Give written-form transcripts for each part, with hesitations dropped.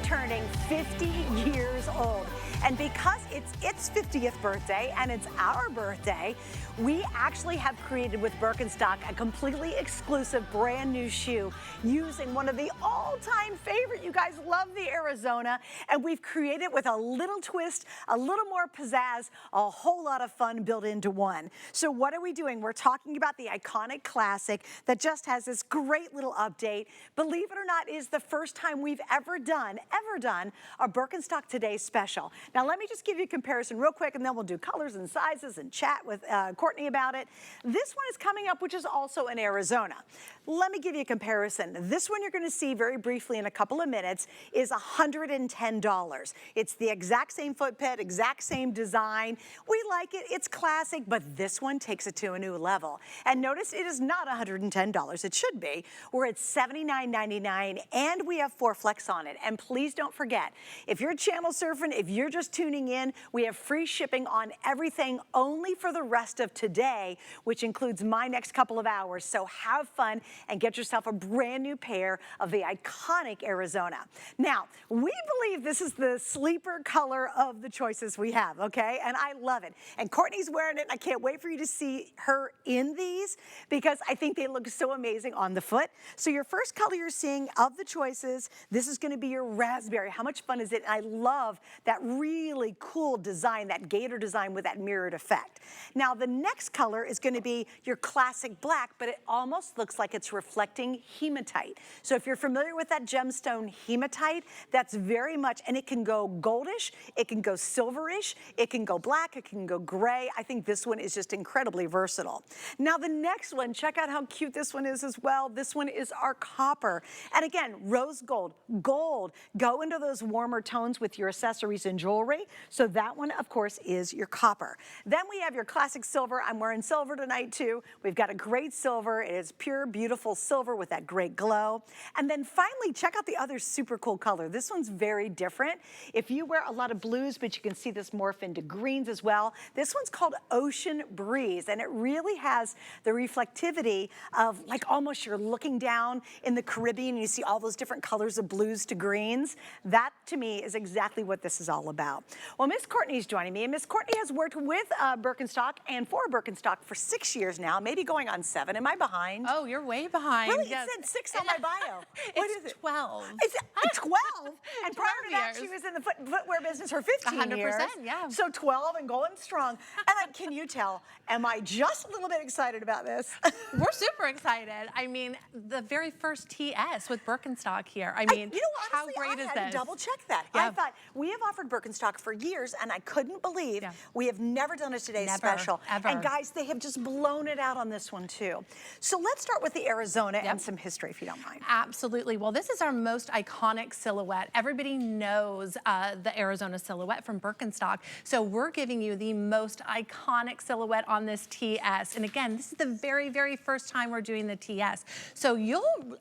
turning 50 years old. And because it's its 50th birthday and it's our birthday, we actually have created with Birkenstock a completely exclusive brand new shoe using one of the all-time favorite. You guys love the Arizona, and we've created with a little twist, a little more pizzazz, a whole lot of fun built into one. So what are we doing? We're talking about the iconic classic that just has this great little update. Believe it or not, is the first time we've ever done a Birkenstock Today special. Now let me just give you a comparison real quick, and then we'll do colors and sizes and chat with Courtney about it. This one is coming up, which is also in Arizona. Let me give you a comparison. This one you're going to see very briefly in a couple of minutes is $110. It's the exact same footbed, exact same design. We like it, it's classic, but this one takes it to a new level. And notice it is not $110, it should be. We're at $79.99 and we have 4 flex on it. And please don't forget, if you're channel surfing, if you're just tuning in, we have free shipping on everything only for the rest of today, which includes my next couple of hours. So have fun and get yourself a brand new pair of the iconic Arizona. Now, we believe this is the sleeper color of the choices we have, okay? And I love it. And Courtney's wearing it, and I can't wait for you to see her in these because I think they look so amazing on the foot. So your first color you're seeing of the choices, this is gonna be your raspberry. How much fun is it? And I love that really cool design, that gator design with that mirrored effect. Now the next color is gonna be your classic black, but it almost looks like it's reflecting hematite. So if you're familiar with that gemstone hematite, that's very much, and it can go goldish, it can go silverish, it can go black, it can go gray. I think this one is just incredibly versatile. Now the next one, check out how cute this one is as well. This one is our copper. And again, rose gold, gold. Go into those warmer tones with your accessories and jewelry. So that one, of course, is your copper. Then we have your classic silver. I'm wearing silver tonight too. We've got a great silver. It is pure, beautiful silver with that great glow. And then finally, check out the other super cool color. This one's very different. If you wear a lot of blues, but you can see this morph into greens as well. This one's called Ocean Breeze, and it really has the reflectivity of like almost you're looking down in the Caribbean and you see all those different colors of blues to greens. That to me is exactly what this is all about. Well, Miss Courtney's joining me, and Miss Courtney has worked with Birkenstock and for Birkenstock for 6 years now, maybe going on 7. Am I behind? Oh, you're way behind. Really? Yes. It said 6 on my bio. What is it? 12. It's 12? And prior to that, she was in the footwear business for 15 years. 100%, yeah. So 12 and going strong. And like, can you tell, am I just a little bit excited about this? We're super excited. I mean, the very first TS with Birkenstock here. I mean, you know, honestly, how great is I had this? to double check that. Yeah. I thought, we have offered Birkenstock for years, and I couldn't believe we have never done a Today Never, special. ever. And guys, they have just blown it out on this one too. So let's start with the Arizona and some history, if you don't mind. Absolutely. Well, this is our most iconic silhouette. Everybody knows the Arizona silhouette from Birkenstock. So we're giving you the most iconic silhouette on this TS. And again, this is the very, very first time we're doing the TS. So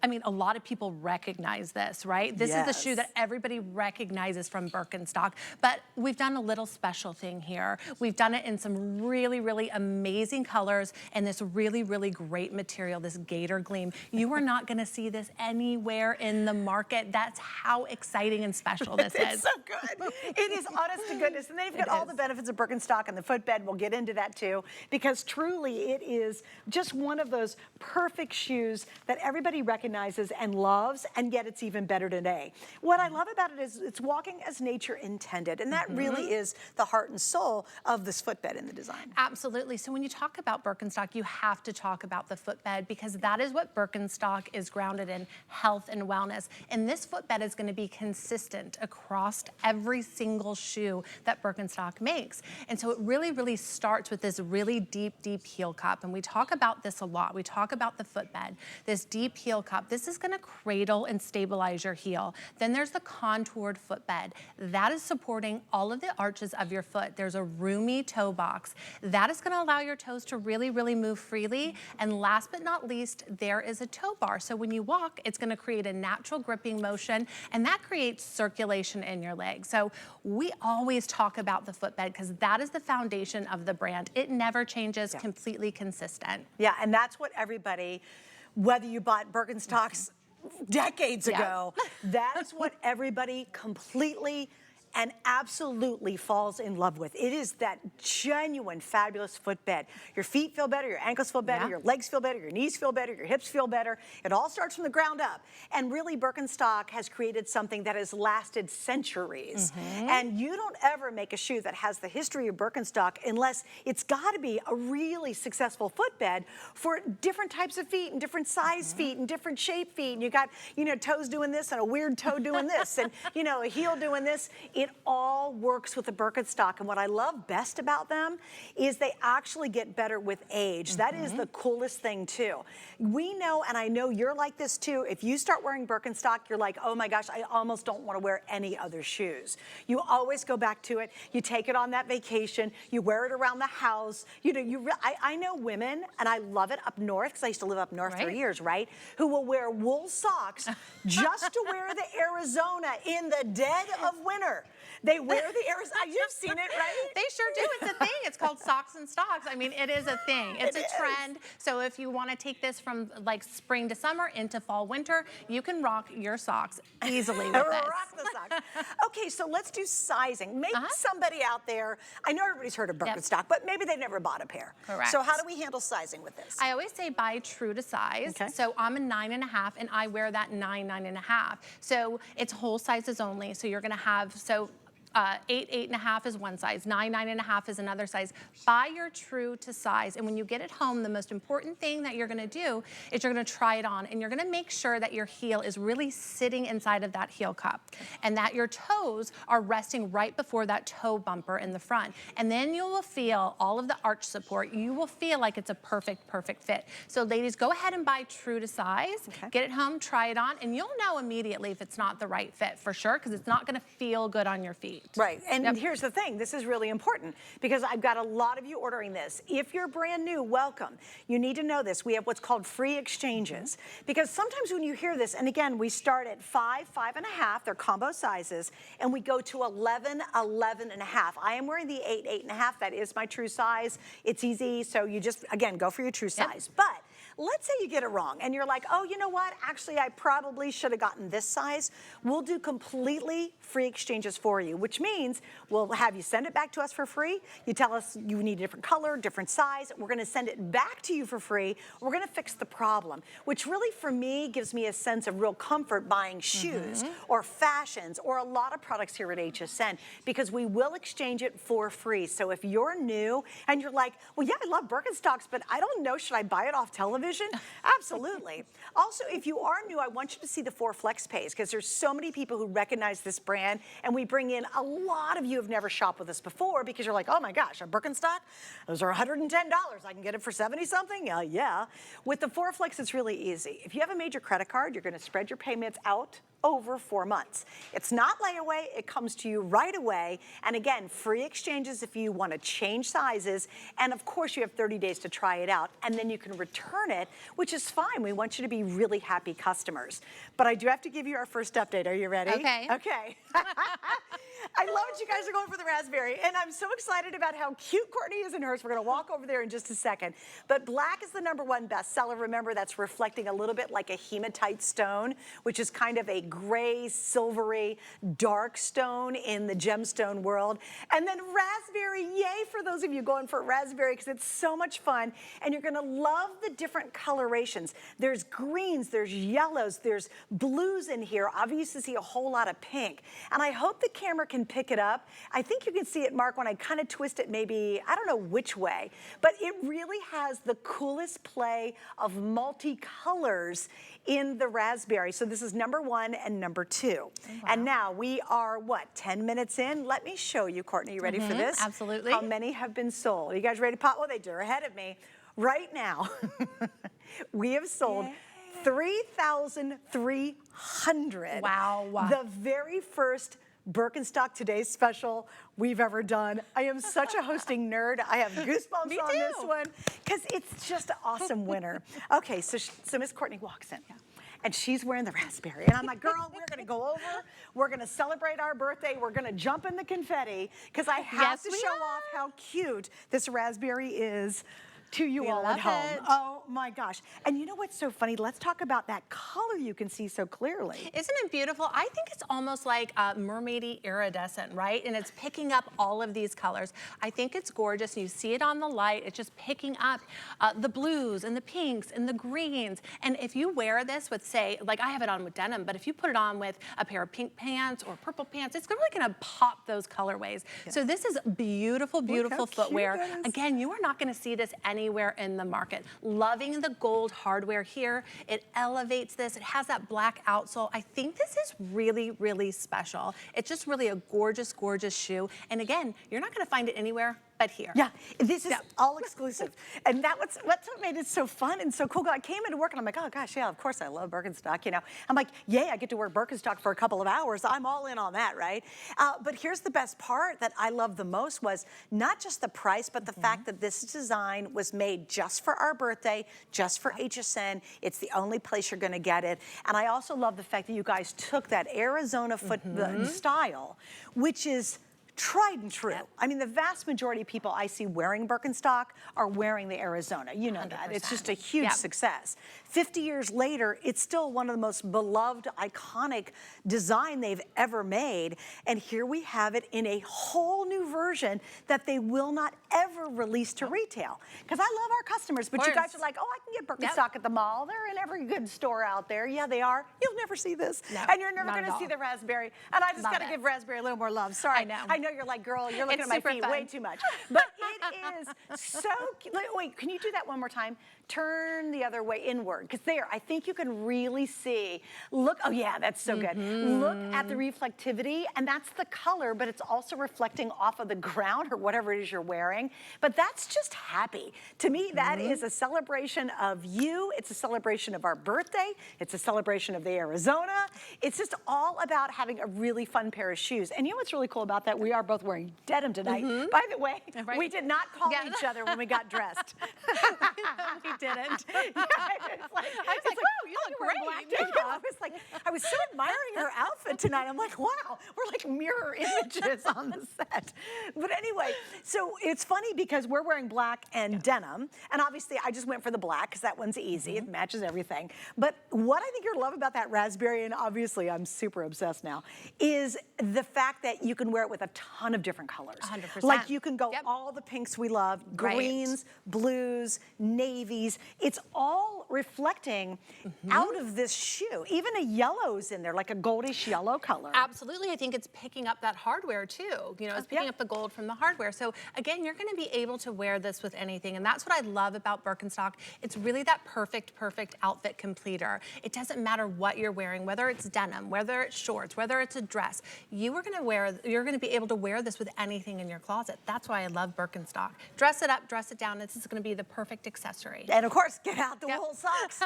I mean, a lot of people recognize this, right? This is the shoe that everybody recognizes from Birkenstock. But we've done a little special thing here. We've done it in some really, really amazing colors and this really, really great material, this Gator Gleam. You are not going to see this anywhere in the market. That's how exciting and special this is. It's so good. It is honest to goodness. And then you've got all the benefits of Birkenstock and the footbed. We'll get into that too, because truly it is just one of those perfect shoes that everybody recognizes and loves, and yet it's even better today. What I love about it is it's walking as nature intended, and that really is the heart and soul of this footbed in the design. Absolutely. So when you talk about Birkenstock, you have to talk about the footbed, because that is what Birkenstock is grounded in, health and wellness. And this footbed is going to be consistent across every single shoe that Birkenstock makes. And so it really, really starts with this really deep, deep heel cup. And we talk about this a lot. We talk about the footbed, this deep heel cup. This is going to cradle and stabilize your heel. Then there's the contoured footbed. That is supporting all of the arches of your foot. There's a roomy toe box. That is going to allow your toes to really, really move freely. And last but not least, there is a toe bar. So when you walk, it's going to create a natural gripping motion, and that creates circulation in your leg. So we always talk about the footbed because that is the foundation of the brand. It never changes, completely consistent. Yeah, and that's what everybody, whether you bought Birkenstocks decades ago. That's what everybody completely and absolutely falls in love with. It is that genuine, fabulous footbed. Your feet feel better, your ankles feel better, your legs feel better, your knees feel better, your hips feel better. It all starts from the ground up. And really, Birkenstock has created something that has lasted centuries. And you don't ever make a shoe that has the history of Birkenstock unless it's gotta be a really successful footbed for different types of feet and different size feet and different shape feet. And you got, you know, toes doing this and a weird toe doing this and, you know, a heel doing this. It all works with the Birkenstock, and what I love best about them is they actually get better with age. That is the coolest thing too. We know, and I know you're like this too, if you start wearing Birkenstock, you're like, oh my gosh, I almost don't want to wear any other shoes. You always go back to it. You take it on that vacation. You wear it around the house. You know, I know women, and I love it up north, because I used to live up north for years, right? Who will wear wool socks just to wear the Arizona in the dead of winter. They wear the Arizona. You've seen it, right? They sure do. It's a thing. It's called socks and stocks. I mean, it is a thing. It's a trend. So if you want to take this from like spring to summer into fall, winter, you can rock your socks easily with this. Rock the socks. Okay, so let's do sizing. Maybe somebody out there, I know everybody's heard of Birkenstock, but maybe they've never bought a pair. Correct. So how do we handle sizing with this? I always say buy true to size. Okay. So I'm a 9.5 and I wear that 9.5. So it's whole sizes only. So you're gonna have, 8, 8.5 is one size, 9, 9.5 is another size. Buy your true to size, and when you get it home, the most important thing that you're gonna do is you're gonna try it on, and you're gonna make sure that your heel is really sitting inside of that heel cup, and that your toes are resting right before that toe bumper in the front. And then you will feel all of the arch support. You will feel like it's a perfect, perfect fit. So ladies, go ahead and buy true to size, get it home, try it on, and you'll know immediately if it's not the right fit for sure, because it's not gonna feel good on your feet. Right, and here's the thing, this is really important because I've got a lot of you ordering this. If you're brand new, welcome. You need to know this. We have what's called free exchanges because sometimes when you hear this, and again, we start at 5, 5.5, they're combo sizes, and we go to 11, 11.5. I am wearing the 8, 8.5, that is my true size. It's easy, so you just, again, go for your true size. But let's say you get it wrong and you're like, oh, you know what? Actually, I probably should have gotten this size. We'll do completely free exchanges for you, which means we'll have you send it back to us for free. You tell us you need a different color, different size. We're gonna send it back to you for free. We're gonna fix the problem, which really for me gives me a sense of real comfort buying shoes or fashions or a lot of products here at HSN because we will exchange it for free. So if you're new and you're like, well, yeah, I love Birkenstocks, but I don't know, should I buy it off television? Absolutely. Also, if you are new, I want you to see the 4 flex pays because there's so many people who recognize this brand, and we bring in a lot of you who've never shopped with us before because you're like, oh my gosh, a Birkenstock? Those are $110. I can get it for 70 something? Yeah. With the 4 flex, it's really easy. If you have a major credit card, you're gonna spread your payments out over 4 months. It's not layaway, it comes to you right away. And again, free exchanges if you want to change sizes. And of course you have 30 days to try it out and then you can return it, which is fine. We want you to be really happy customers. But I do have to give you our first update. Are you ready? Okay. Okay. I love it you guys are going for the raspberry. And I'm so excited about how cute Courtney is in hers. We're gonna walk over there in just a second. But black is the #1 bestseller. Remember, that's reflecting a little bit like a hematite stone, which is kind of a gray, silvery, dark stone in the gemstone world. And then raspberry, yay for those of you going for raspberry because it's so much fun. And you're gonna love the different colorations. There's greens, there's yellows, there's blues in here. Obviously see a whole lot of pink. And I hope the camera can pick it up. I think you can see it, Mark, when I kind of twist it maybe, I don't know which way, but it really has the coolest play of multicolors in the raspberry. So this is #1 and #2. Oh, wow. And now we are, what, 10 minutes in? Let me show you, Courtney, you ready for this? Absolutely. How many have been sold? Are you guys ready to pop? Oh, they're ahead of me. Right now, we have sold 3,300. Wow. The very first Birkenstock Today's Special we've ever done. I am such a hosting nerd. I have goosebumps on this one because it's just an awesome winner. Okay, so Miss Courtney walks in. And she's wearing the raspberry. And I'm like, girl, we're gonna go over, we're gonna celebrate our birthday, we're gonna jump in the confetti, because I have to show off how cute this raspberry is to you We all love at home. it. Oh my gosh. And you know what's so funny? Let's talk about that color you can see so clearly. Isn't it beautiful? I think it's almost like mermaidy iridescent, right? And it's picking up all of these colors. I think it's gorgeous. You see it on the light. It's just picking up the blues and the pinks and the greens. And if you wear this with, say, like I have it on with denim, but if you put it on with a pair of pink pants or purple pants, it's really gonna pop those colorways. Yeah. So this is beautiful, beautiful footwear. Again, you are not gonna see this anywhere in the market. Loving the gold hardware here. It elevates this. It has that black outsole. I think this is really, really special. It's just really a gorgeous, gorgeous shoe. And again, you're not gonna find it anywhere but here. Yeah, this is all exclusive. And that's what made it so fun and so cool. I came into work and I'm like, oh gosh, yeah, of course I love Birkenstock, you know. I'm like, yay, I get to wear Birkenstock for a couple of hours. I'm all in on that, right? But here's the best part that I love the most was not just the price, but the fact that this design was made just for our birthday, just for HSN. It's the only place you're gonna get it. And I also love the fact that you guys took that Arizona foot style, which is tried and true. Yep. I mean, the vast majority of people I see wearing Birkenstock are wearing the Arizona. You know 100%. That. It's just a huge success. 50 years later, it's still one of the most beloved, iconic design they've ever made. And here we have it in a whole new version that they will not ever release to retail. Because I love our customers, but you guys are like, oh, I can get Birkenstock at the mall. They're in every good store out there. Yeah, they are. You'll never see this. No, and you're never going to see the raspberry. And I just got to give raspberry a little more love. Sorry. I know you're like, girl, you're looking at my feet way too much. But it is so cute. Wait, can you do that one more time? Turn the other way inward. Because there, I think you can really see. Look, oh yeah, that's so good. Look at the reflectivity, and that's the color, but it's also reflecting off of the ground or whatever it is you're wearing. But that's just happy. To me, that is a celebration of you. It's a celebration of our birthday. It's a celebration of the Arizona. It's just all about having a really fun pair of shoes. And you know what's really cool about that? We are both wearing denim tonight. By the way, we did not call each other when we got dressed. We didn't. I was like, wow, you look great. Black yeah. I was so admiring her outfit tonight. I'm like, wow, we're like mirror images on the set. But anyway, so it's funny because we're wearing black and denim, and obviously I just went for the black because that one's easy. It matches everything. But what I think you're love about that raspberry, and obviously I'm super obsessed now, is the fact that you can wear it with a ton of different colors. 100%. Like you can go all the pinks we love, greens, blues, navies. It's all reflecting out of this shoe. Even a yellow's in there, like a goldish yellow color. Absolutely, I think it's picking up that hardware too. You know, it's picking up the gold from the hardware. So again, you're gonna be able to wear this with anything. And that's what I love about Birkenstock. It's really that perfect outfit completer. It doesn't matter what you're wearing, whether it's denim, whether it's shorts, whether it's a dress. You're gonna be able to wear this with anything in your closet. That's why I love Birkenstock. Dress it up, dress it down. This is gonna be the perfect accessory. And of course, get out the wool socks.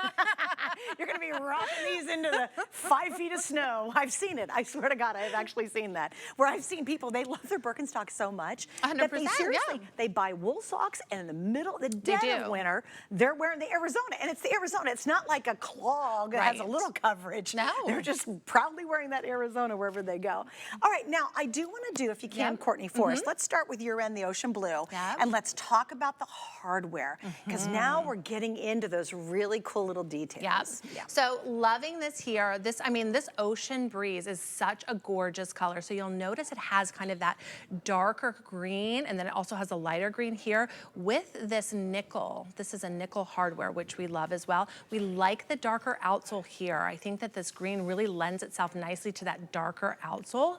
You're gonna be rocking these into the 5 feet of snow. I've seen it, I swear to God, I've actually seen that. Where I've seen people, they love their Birkenstock so much 100%, that they seriously, they buy wool socks and in the middle, the dead of winter, they're wearing the Arizona. And it's the Arizona, it's not like a clog that has a little coverage. No. They're just proudly wearing that Arizona wherever they go. All right, now I do wanna do, if you can, Courtney, for us, let's start with your end, the ocean blue, and let's talk about the hardware, because now we're getting into those really cool little details. So loving this here, this ocean breeze is such a gorgeous color. So you'll notice it has kind of that darker green, and then it also has a lighter green here with this nickel. This is a nickel hardware, which we love as well. We like the darker outsole here. I think that this green really lends itself nicely to that darker outsole.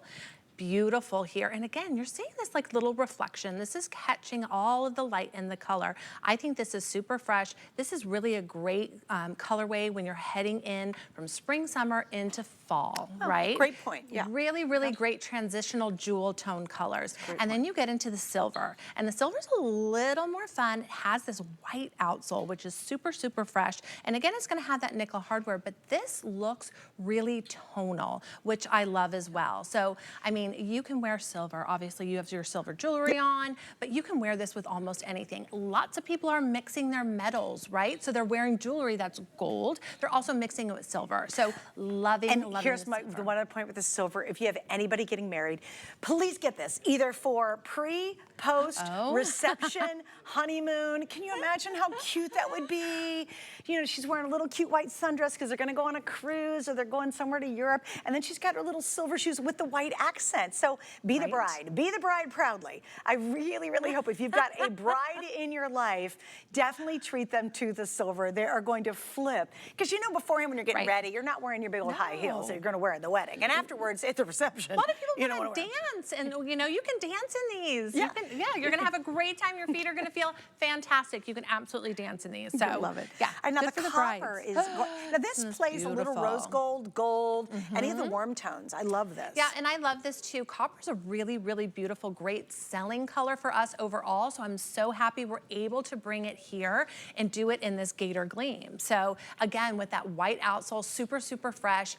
Beautiful here. And again, you're seeing this like little reflection. This is catching all of the light and the color. I think this is super fresh. This is really a great colorway when you're heading in from spring, summer into fall, right? Great point, yeah. Really, really great transitional jewel tone colors. And then you get into the silver. And the silver's a little more fun. It has this white outsole, which is super, super fresh. And again, it's gonna have that nickel hardware, but this looks really tonal, which I love as well. So, I mean, mean, you can wear silver. Obviously, you have your silver jewelry on, but you can wear this with almost anything. Lots of people are mixing their metals, right? So they're wearing jewelry that's gold. They're also mixing it with silver. So loving here's the the one other point with the silver. If you have anybody getting married, please get this, either for pre, post, reception, honeymoon. Can you imagine how cute that would be? You know, she's wearing a little cute white sundress because they're gonna go on a cruise or they're going somewhere to Europe, and then she's got her little silver shoes with the white accent. So be the bride proudly. I really, really hope if you've got a bride in your life, definitely treat them to the silver. They are going to flip. Because you know beforehand when you're getting ready, you're not wearing your big old high heels that you're gonna wear at the wedding. And afterwards, at the reception, a lot of people want to dance, and you know, you can dance in these. Yeah, you're gonna have a great time. Your feet are gonna feel fantastic. You can absolutely dance in these. So I love it. Yeah, and now the copper is, now this plays a little rose gold, any of the warm tones. I love this. Yeah, and I love this too. Copper's a really, really beautiful, great selling color for us overall. So I'm so happy we're able to bring it here and do it in this Gator Gleam. So again, with that white outsole, super, super fresh.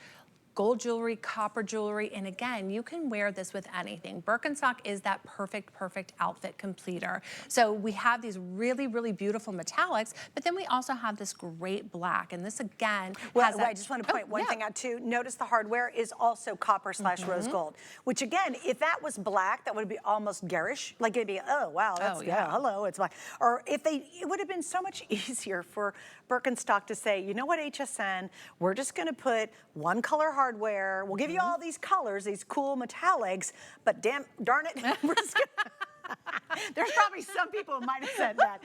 Gold jewelry, copper jewelry, and again, you can wear this with anything. Birkenstock is that perfect outfit completer. So we have these really, really beautiful metallics, but then we also have this great black, and this again has I just want to point one thing out too. Notice the hardware is also copper / rose gold, which again, if that was black, that would be almost garish. Like it'd be, oh wow, that's hello, it's black. Or if it would have been so much easier for Birkenstock to say, you know what, HSN, we're just going to put one color hardware. We'll give you all these colors, these cool metallics, but darn it, we're just gonna there's probably some people who might have said that.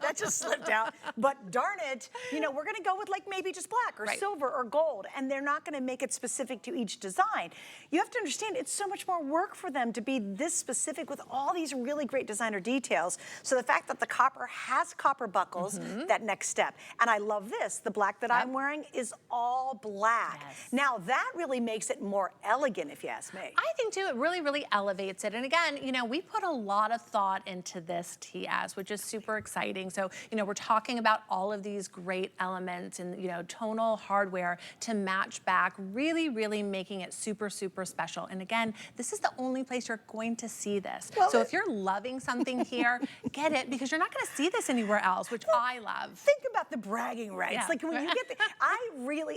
That just slipped out. But darn it, you know, we're gonna go with like maybe just black or silver or gold, and they're not gonna make it specific to each design. You have to understand it's so much more work for them to be this specific with all these really great designer details. So the fact that the copper has copper buckles, that next step. And I love this, the black that I'm wearing is all black. Now that really makes it more elegant, if you ask me. I think too, it really, really elevates it. And again, you know, we put a lot of thought into this TS, which is super exciting. So, you know, we're talking about all of these great elements and, you know, tonal hardware to match back, really, really making it super, super special. And again, this is the only place you're going to see this. Well, so if you're loving something here, get it, because you're not going to see this anywhere else, which I love. Think about the bragging rights. Like when you get the,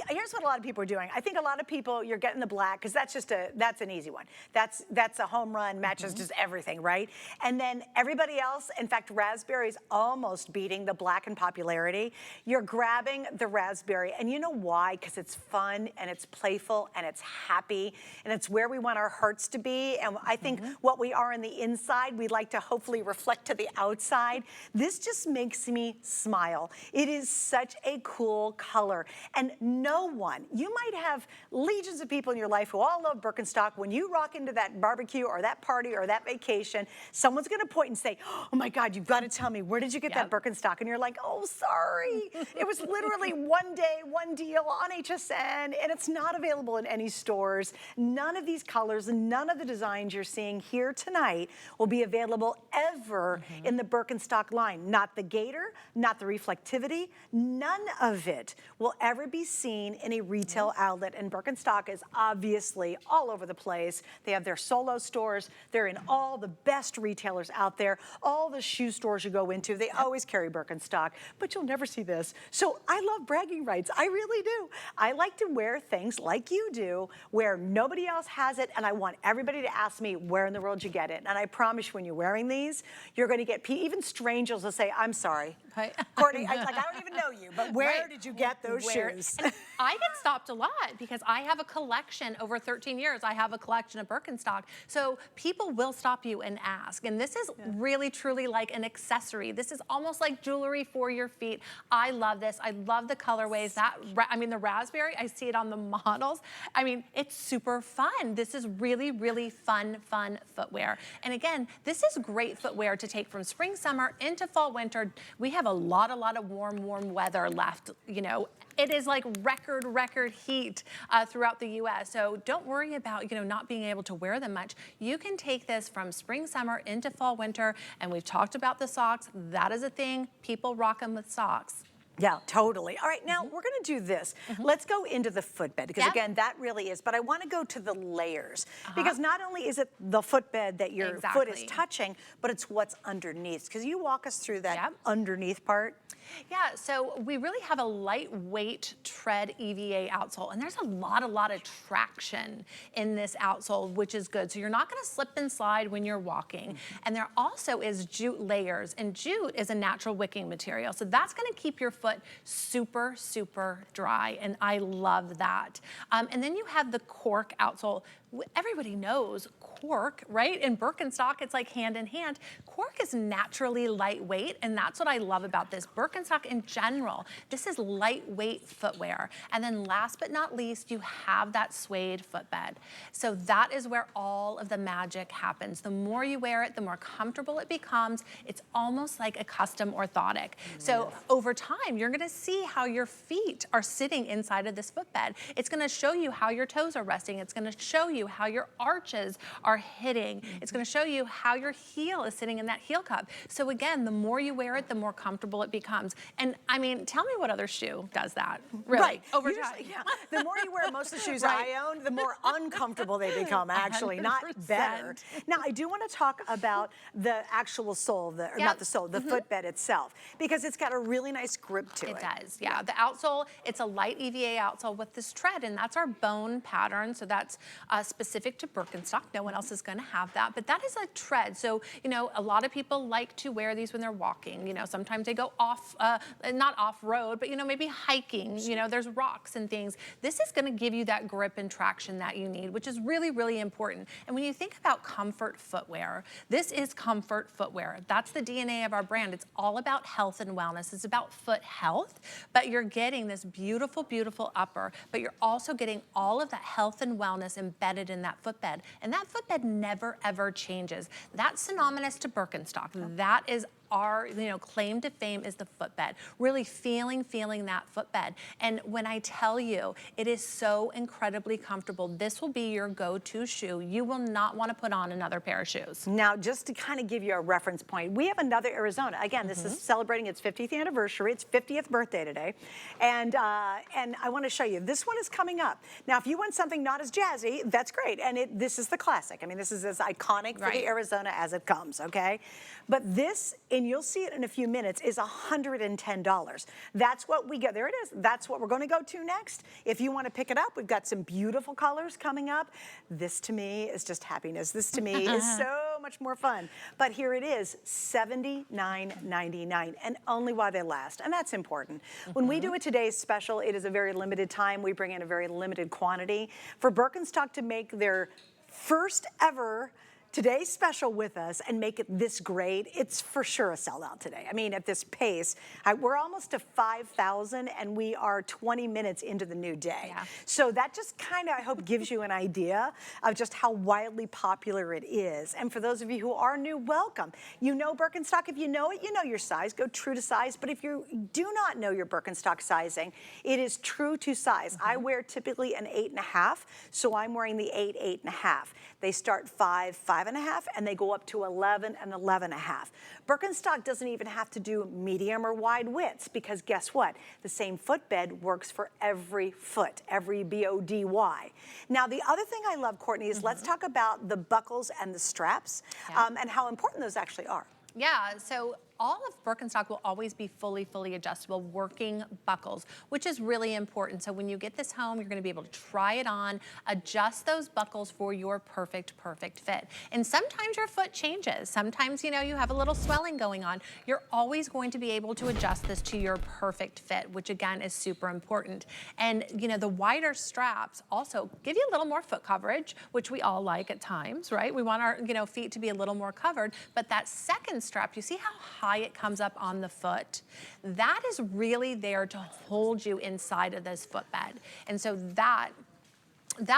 here's what a lot of people are doing. I think a lot of people, you're getting the black, because that's just that's an easy one. That's a home run, matches just everything, right? And then everybody else, in fact, raspberry is almost beating the black in popularity. You're grabbing the raspberry, and you know why? Because it's fun, and it's playful, and it's happy, and it's where we want our hearts to be, and I think what we are on the inside, we'd like to hopefully reflect to the outside. This just makes me smile. It is such a cool color, and no one, you might have legions of people in your life who all love Birkenstock. When you rock into that barbecue or that party or that vacation, someone's gonna point and say, oh my God, you've gotta tell me, where did you get that Birkenstock? And you're like, oh, sorry. It was literally one day, one deal on HSN, and it's not available in any stores. None of these colors, none of the designs you're seeing here tonight will be available ever in the Birkenstock line. Not the Gator, not the reflectivity, none of it will ever be seen in a retail outlet. And Birkenstock is obviously all over the place. They have their solo stores. They're in all the best retailers out there. All the shoe stores you go into, they always carry Birkenstock, but you'll never see this. So I love bragging rights. I really do. I like to wear things like you do, where nobody else has it, and I want everybody to ask me, where in the world you get it? And I promise you, when you're wearing these, you're gonna get, even strangers will say, I'm sorry. Courtney, I don't even know you, but where did you get those shoes? And I get stopped a lot because I have a collection over 13 years. I have a collection of Birkenstock. So people will stop you and ask. And this is really, truly like an accessory. This is almost like jewelry for your feet. I love this. I love the colorways. I mean, the raspberry, I see it on the models. I mean, it's super fun. This is really, really fun footwear. And again, this is great footwear to take from spring, summer into fall, winter. We have a lot of warm weather left, you know. It is like record heat throughout the U.S. So don't worry about, you know, not being able to wear them much. You can take this from spring, summer into fall, winter, and we've talked about the socks. That is a thing. People rock them with socks. Yeah, totally. All right, now we're gonna do this. Let's go into the footbed because Yep. again, that really is, but I wanna go to the layers because not only is it the footbed that your foot is Exactly. touching, but it's what's underneath. Because you walk us through that Yep. underneath part? Yeah, so we really have a lightweight tread EVA outsole, and there's a lot of traction in this outsole, which is good. So you're not gonna slip and slide when you're walking. And there also is jute layers, and jute is a natural wicking material. So that's gonna keep your foot super, super dry, and I love that. And then you have the cork outsole. Everybody knows cork, right? In Birkenstock, it's like hand in hand. Cork is naturally lightweight, and that's what I love about this. Birkenstock in general, this is lightweight footwear. And then last but not least, you have that suede footbed. So that is where all of the magic happens. The more you wear it, the more comfortable it becomes. It's almost like a custom orthotic. So over time, you're gonna see how your feet are sitting inside of this footbed. It's gonna show you how your toes are resting. It's gonna show you how your arches are hitting. It's gonna show you how your heel is sitting in that heel cup. So again, the more you wear it, the more comfortable it becomes. And I mean, tell me what other shoe does that, really, Right. over Usually, time. yeah. The more you wear most of the shoes Right. I own, the more uncomfortable they become, actually, not better. 100%. Now, I do want to talk about the actual sole, or not the sole, the footbed itself, because it's got a really nice grip to it. It does, yeah. The outsole, it's a light EVA outsole with this tread, and that's our bone pattern. So that's specific to Birkenstock. No one else is going to have that, but that is a tread. So, you know, a lot of people like to wear these when they're walking. You know, sometimes they go off, not off-road, but, you know, maybe hiking. You know, there's rocks and things. This is going to give you that grip and traction that you need, which is really, really important. And when you think about comfort footwear, this is comfort footwear. That's the DNA of our brand. It's all about health and wellness. It's about foot health, but you're getting this beautiful, beautiful upper, but you're also getting all of that health and wellness embedded in that footbed. And that footbed never, ever changes. That's synonymous to Birkenstock. That is our, you know, claim to fame is the footbed, really feeling that footbed. And when I tell you, it is so incredibly comfortable. This will be your go-to shoe. You will not want to put on another pair of shoes. Now, just to kind of give you a reference point, we have another Arizona. Again, this is celebrating its 50th anniversary, its 50th birthday today. And I want to show you, this one is coming up. Now, if you want something not as jazzy, that's great. And this is the classic. I mean, this is as iconic for the Arizona as it comes, okay? But this, and you'll see it in a few minutes, is $110. That's what we get. There it is. That's what we're going to go to next. If you want to pick it up, we've got some beautiful colors coming up. This to me is just happiness. This to me is so much more fun. But here it is, $79.99, and only while they last. And that's important. When we do a today's special, it is a very limited time. We bring in a very limited quantity. For Birkenstock to make their first ever today's special with us and make it this great, it's for sure a sellout today. I mean, at this pace, we're almost to 5,000 and we are 20 minutes into the new day. Yeah. So that just kind of, I hope, gives you an idea of just how wildly popular it is. And for those of you who are new, welcome. You know Birkenstock. If you know it, you know your size. Go true to size. But if you do not know your Birkenstock sizing, it is true to size. I wear typically an 8.5, so I'm wearing the 8.5. They start 5.5, and they go up to 11 and 11.5. Birkenstock doesn't even have to do medium or wide widths because guess what? The same footbed works for every foot, every B-O-D-Y. Now, the other thing I love, Courtney, is let's talk about the buckles and the straps and how important those actually are. Yeah, so all of Birkenstock will always be fully adjustable working buckles, which is really important. So when you get this home, you're gonna be able to try it on, adjust those buckles for your perfect fit. And sometimes your foot changes. Sometimes, you know, you have a little swelling going on. You're always going to be able to adjust this to your perfect fit, which again is super important. And, you know, the wider straps also give you a little more foot coverage, which we all like at times, right? We want our, you know, feet to be a little more covered, but that second strap, you see how high it comes up on the foot? That is really there to hold you inside of this footbed. And so that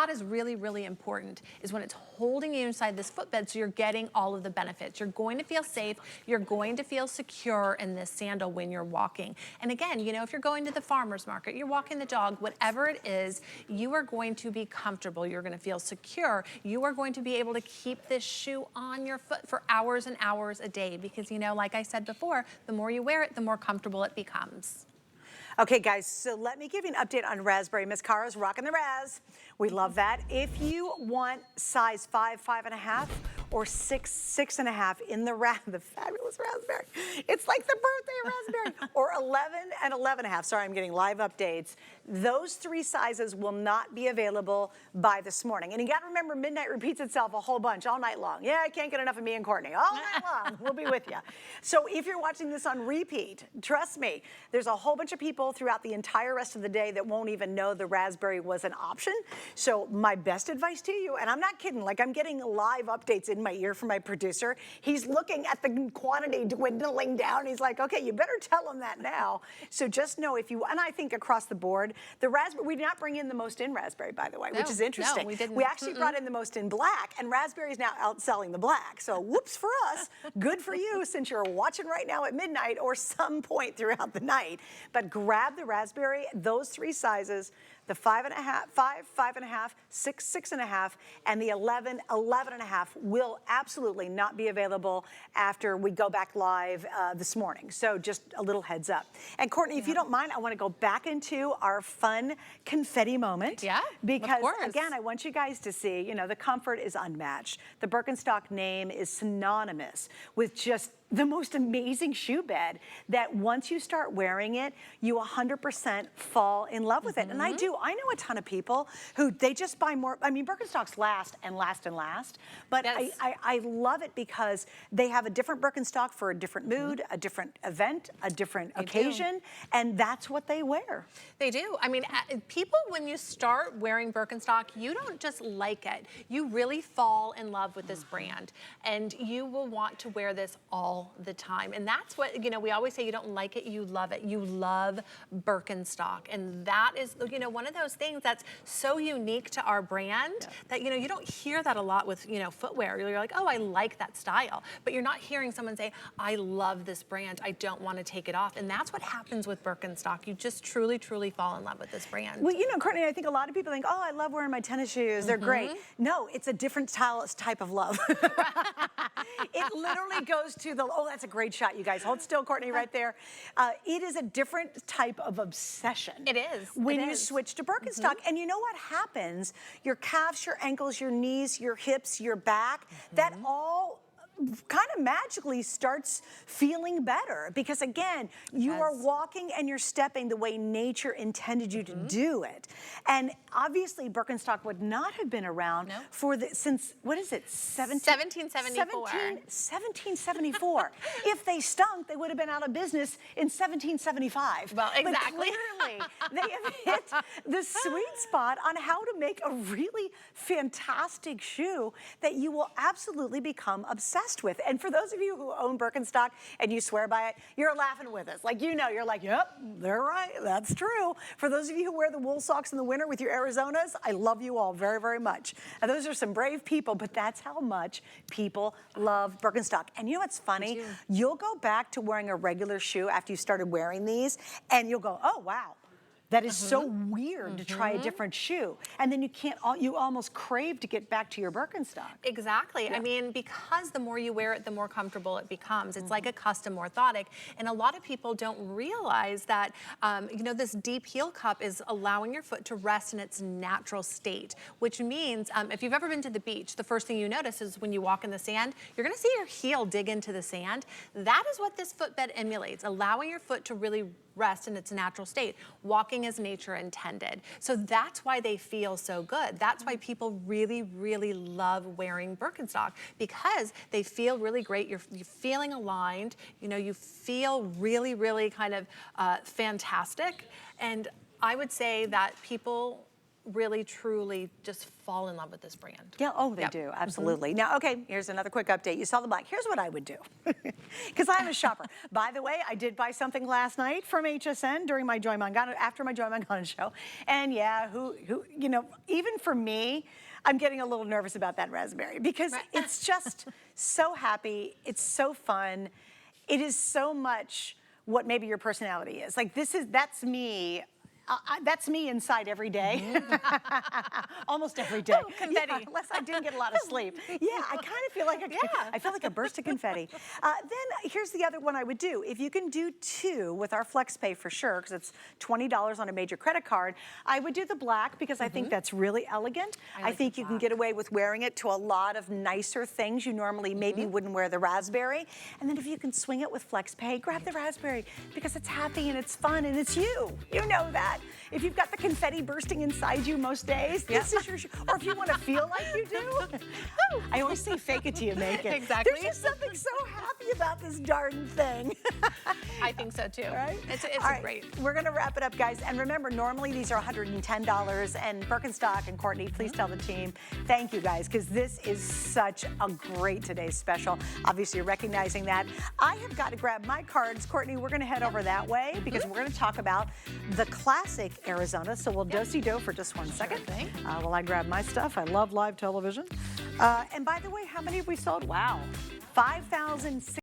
is really important, is when it's holding you inside this footbed, so you're getting all of the benefits. You're going to feel safe, you're going to feel secure in this sandal when you're walking. And again, you know, if you're going to the farmer's market, you're walking the dog, whatever it is, you are going to be comfortable, you're gonna feel secure, you are going to be able to keep this shoe on your foot for hours and hours a day, because, you know, like I said before, the more you wear it, the more comfortable it becomes. Okay, guys, so let me give you an update on raspberry. Miss Cara's rocking the raz. We love that. If you want size 5, 5.5, or 6, 6.5 in the fabulous raspberry, it's like the birthday raspberry, or 11 and 11.5. Sorry, I'm getting live updates. Those 3 sizes will not be available by this morning. And you got to remember, midnight repeats itself a whole bunch all night long. Yeah, I can't get enough of me and Courtney all night long. We'll be with you. So if you're watching this on repeat, trust me, there's a whole bunch of people throughout the entire rest of the day that won't even know the raspberry was an option. So my best advice to you, and I'm not kidding, like I'm getting live updates in my ear from my producer. He's looking at the quantity dwindling down. He's like, okay, you better tell him that now. So just know if you, and I think across the board, the raspberry, we did not bring in the most in raspberry, by the way, which is interesting. No, we didn't. We actually brought in the most in black, and raspberry is now outselling the black. So whoops for us, good for you since you're watching right now at midnight or some point throughout the night. But grab the raspberry, those 3 sizes, the 5.5, 5.5, 6, 6.5, and the 11, 11.5 will absolutely not be available after we go back live this morning. So just a little heads up. And Courtney, if you don't mind, I want to go back into our fun confetti moment. Yeah, because of course. again, I want you guys to see, you know, the comfort is unmatched. The Birkenstock name is synonymous with just the most amazing shoe bed that once you start wearing it, you 100% fall in love with it. And I do. I know a ton of people who they just buy more. I mean, Birkenstocks last and last and last. But Yes. I love it because they have a different Birkenstock for a different mood, a different event, a different occasion. And that's what they wear. They do. I mean, people, when you start wearing Birkenstock, you don't just like it. You really fall in love with this brand. And you will want to wear this all the time. And that's what, you know, we always say you don't like it, you love it. You love Birkenstock. And that is, you know, one of those things that's so unique to our brand that, you know, you don't hear that a lot with, you know, footwear. You're like, oh, I like that style. But you're not hearing someone say, I love this brand. I don't want to take it off. And that's what happens with Birkenstock. You just truly, truly fall in love with this brand. Well, you know, Courtney, I think a lot of people think, oh, I love wearing my tennis shoes. They're great. No, it's a different type of love. It literally goes to the, oh, that's a great shot, you guys. Hold still, Courtney, right there. It is a different type of obsession. It is. When you switch to Birkenstock. And you know what happens? Your calves, your ankles, your knees, your hips, your back, that all kind of magically starts feeling better because again, you are walking and you're stepping the way nature intended you to do it. And obviously Birkenstock would not have been around for the, since, what is it, 1774. 1774. If they stunk, they would have been out of business in 1775. Well, exactly. But clearly, they have hit the sweet spot on how to make a really fantastic shoe that you will absolutely become obsessed with. And for those of you who own Birkenstock and you swear by it, you're laughing with us. Like, you know, you're like, yep, they're right. That's true. For those of you who wear the wool socks in the winter with your Arizonas, I love you all very, very much. And those are some brave people, but that's how much people love Birkenstock. And you know what's funny? You'll go back to wearing a regular shoe after you started wearing these, and you'll go, oh, wow. That is so weird to try a different shoe. And then you can't, you almost crave to get back to your Birkenstock. Exactly. I mean, because the more you wear it, the more comfortable it becomes. It's like a custom orthotic. And a lot of people don't realize that, you know, this deep heel cup is allowing your foot to rest in its natural state, which means if you've ever been to the beach, the first thing you notice is when you walk in the sand, you're going to see your heel dig into the sand. That is what this footbed emulates, allowing your foot to really rest in its natural state, walking as nature intended. So that's why they feel so good. That's why people really, really love wearing Birkenstock, because they feel really great. You're feeling aligned. You know, you feel really, really kind of fantastic. And I would say that people really, truly just fall in love with this brand. Yeah, oh, they do, absolutely. Now, okay, here's another quick update. You saw the black. Here's what I would do, because I'm a shopper. By the way, I did buy something last night from HSN during my Joy Mangano, after my Joy Mangano show. And yeah, you know, even for me, I'm getting a little nervous about that raspberry because it's just so happy. It's so fun. It is so much what maybe your personality is. Like that's me That's me inside every day. Almost every day. Ooh, confetti. Yeah, unless I didn't get a lot of sleep. Yeah, I kind of feel like I feel like a burst of confetti. Then here's the other one I would do. If you can do 2 with our FlexPay for sure, because it's $20 on a major credit card, I would do the black because I think that's really elegant. I think you can get away with wearing it to a lot of nicer things you normally maybe wouldn't wear the raspberry. And then if you can swing it with FlexPay, grab the raspberry because it's happy and it's fun and it's you. You know that. If you've got the confetti bursting inside you most days, this is your shoe. Or if you want to feel like you do. I always say fake it till you make it. Exactly. There's just something so happy about this darn thing. I think so too. Right? It's All great. We're going to wrap it up, guys. And remember, normally these are $110. And Birkenstock and Courtney, please tell the team, thank you guys, because this is such a great today's special. Obviously, you're recognizing that. I have got to grab my cards. Courtney, we're going to head over that way because we're going to talk about the classic Arizona. So we'll do-si-do for just one second. thing. While I grab my stuff. I love live television. And by the way, how many have we sold? Wow. 5,000.